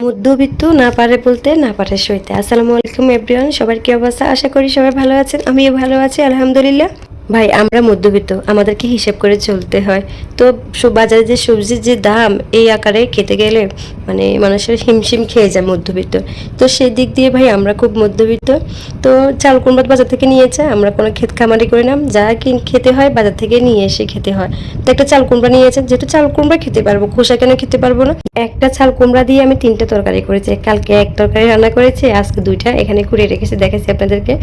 মধ্যবিত্ত না পারে বলতে না পারে সইতে। আসসালামু আলাইকুম এভরিওয়ান, সবার কি অবস্থা? আশা করি সবাই ভালো আছেন, আমিও ভালো আছি আলহামদুলিল্লাহ। ভাই আমরা মধ্যবিত্ত, আমাদেরকে হিসেব করে চলতে হয়। তো বাজারে যে সবজির যে দাম, এই আকারে খেতে গেলে মানে মানুষের হিমশিম খেয়ে যায় মধ্যবিত্ত। তো সেই দিক দিয়ে ভাই আমরা খুব মধ্যবিত্ত। তো চাল কুমড়া বাজার থেকে নিয়েছে, আমরা কোনো ক্ষেত খামারি করি না, যা খেতে হয় বাজার থেকে নিয়ে এসে খেতে হয়। তো একটা চাল কুমড়া নিয়েছে, যেহেতু চাল কুমড়া খেতে পারবো, খোসা কেন খেতে পারবো না? একটা চাল কুমড়া দিয়ে আমি 3টা তরকারি করেছি। কালকে এক তরকারি রান্না করেছি, আজকে 2টা এখানে কুড়িয়ে রেখেছি, দেখাচ্ছি আপনাদেরকে।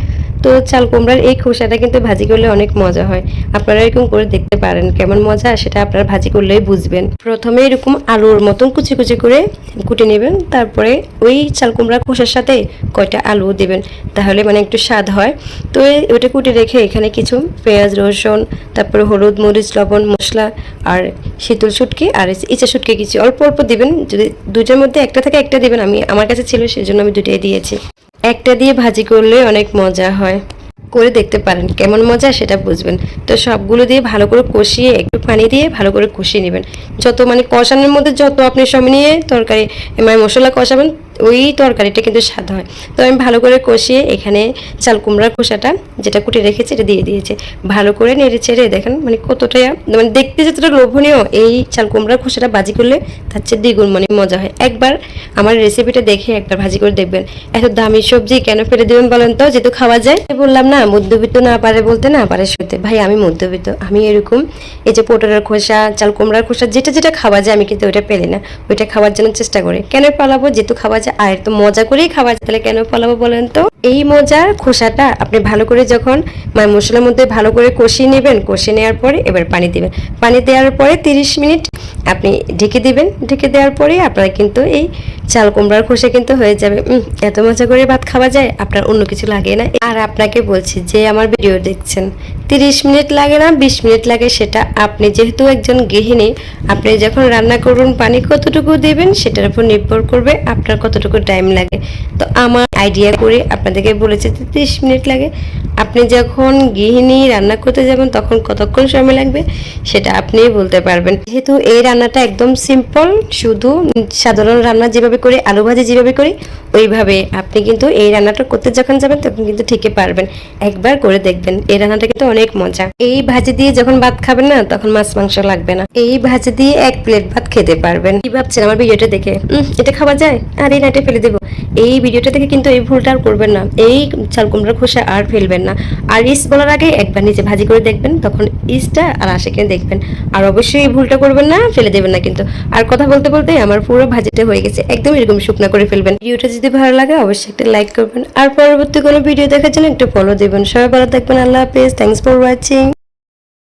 তো চাল কুমড়ার এই খোসাটা কিন্তু ভাজি করলে অনেক মজা হয়। আপনারা এরকম করে দেখতে পারেন কেমন মজা, সেটা আপনারা ভাজি করলেই বুঝবেন। প্রথমে এরকম আলুর মতন কুচি কুচি করে কুটে নেবেন, তারপরে ওই চাল কুমড়ার খোসার সাথে কয়টা আলু দেবেন, তাহলে মানে একটু স্বাদ হয়। তো ওটা কুটে রেখে এখানে কিছু পেঁয়াজ, রসুন, তারপরে হলুদ, মরিচ, লবণ, মশলা আর শীতল শুটকি আর ইচা শুটকি কিছু অল্প অল্প দিবেন। যদি 2টার মধ্যে একটা থাকে একটা দিবেন, আমার কাছে ছিল সেজন্য আমি 2টাই দিয়েছি। একটা দিয়ে ভাজি করলে অনেক মজা হয়, করে দেখতে পারেন কেমন মজা সেটা বুঝবেন। তো সবগুলো দিয়ে ভালো করে কষিয়ে একটু পানি দিয়ে ভালো করে কষিয়ে নেবেন। যত মানে কষানোর মধ্যে যত আপনি সময় নিয়ে তরকারি মানে মশলা কষাবেন, ওই তরকারিটা কিন্তু স্বাদ হয়। তো আমি ভালো করে কষিয়ে এখানে চাল কুমড়ার খোসাটা যেটা কুটে রেখেছি এটা দিয়ে দিয়েছে। ভালো করে নেড়ে চেড়ে দেখেন মানে কতটা মানে দেখতে যতটা লোভনীয়, এই চাল কুমড়ার খোসাটা ভাজি করলে তার চেয়ে দ্বিগুণ মানে মজা হয়। একবার আমার রেসিপিটা দেখে একবার ভাজি করে দেখবেন। এত দামি সবজি কেন ফেলে দেবেন বলেন তো, যেহেতু খাওয়া যায়। বললাম না মধ্যবিত্ত না পারে বলতে না পারে সইতে। ভাই আমি মধ্যবিত্ত, আমি এরকম এই যে পটলের খোসা, চাল কুমড়ার খোসা যেটা যেটা খাওয়া যায় আমি কিন্তু ওইটা পেলে না, ওইটা খাওয়ার জন্য চেষ্টা করি। কেন পালাবো? যেহেতু খাওয়া যায় আর তো মজা করেই খাওয়া যায়, তাহলে কেন পালাবো বলেন তো? এই মজার খোসাটা আপনি ভালো করে যখন মশলার মধ্যে ভালো করে কষিয়ে নেবেন, কষিয়ে নেওয়ার পরে এবার পানি দিবেন। পানি দেওয়ার পরে 30 মিনিট আপনি ঢেকে দিবেন। ঢেকে দেওয়ার পরে আপনারা কিন্তু এই চাল কুমড়ার খোসা কিন্তু হয়ে যাবে। এত মজা করে ভাত খাওয়া যায়, আপনার অন্য কিছু লাগে না। আর আপনাকে বলছি যে আমার ভিডিও দেখছেন, 30 মিনিট লাগে না 20 মিনিট লাগে, সেটা আপনি যেহেতু একজন গৃহিণী, আপনি যখন রান্না করবেন পানি কতটুকু দেবেন সেটার উপর নির্ভর করবে আপনার কতটুকু টাইম লাগে। তো আমার আইডিয়া করে আপনাদেরকে বলেছে 30 মিনিট লাগে। আপনি যখন গৃহিণী রান্না করতে যাবেন তখন কতক্ষণ সময় লাগবে সেটা আপনিই বলতে পারবেন। যেহেতু এই রান্নাটা একদম সিম্পল, শুধু সাধারণ রান্না যেভাবে করি, আলু ভাজি যেভাবে করি ওইভাবে আপনি কিন্তু এই রান্নাটা করতে যখন যাবেন তখন কিন্তু ঠিকই পারবেন। একবার করে দেখবেন, এই রান্নাটা কিন্তু অনেক মজা। এই ভাজি দিয়ে যখন ভাত খাবেন না তখন মাছ মাংস লাগবে না, এই ভাজি দিয়ে 1 প্লেট ভাত খেতে পারবেন। কি ভাবছেন আমার ভিডিওটা দেখে এটা খাওয়া যায় আর এই নাটে ফেলে দেবো? এই ভিডিওটা থেকে কিন্তু এই ভুলটা আর করবেন না, এই চাল কুমড়ার খোসা আর ফেলবেন না। আর ইস বলার আগে একবার নিচে ভাজি করে দেখবেন, তখন ইসটা আর আসে কিনা দেখবেন। আর অবশ্যই এই ভুলটা করবেন না, ফেলে দেবেন না কিন্তু। আর কথা বলতে বলতে আমার পুরো ভাজিটা হয়ে গেছে, একদম এরকম শুকনা করে ফেলবেন। ভিডিওটা যদি ভালো লাগে অবশ্যই একটা লাইক করবেন, আর পরবর্তী কোনো ভিডিও দেখার জন্য একটু ফলো দেবেন। সবাই ভালো থাকবেন, আল্লাহ হাফেজ, থ্যাংকস ফর ওয়াচিং।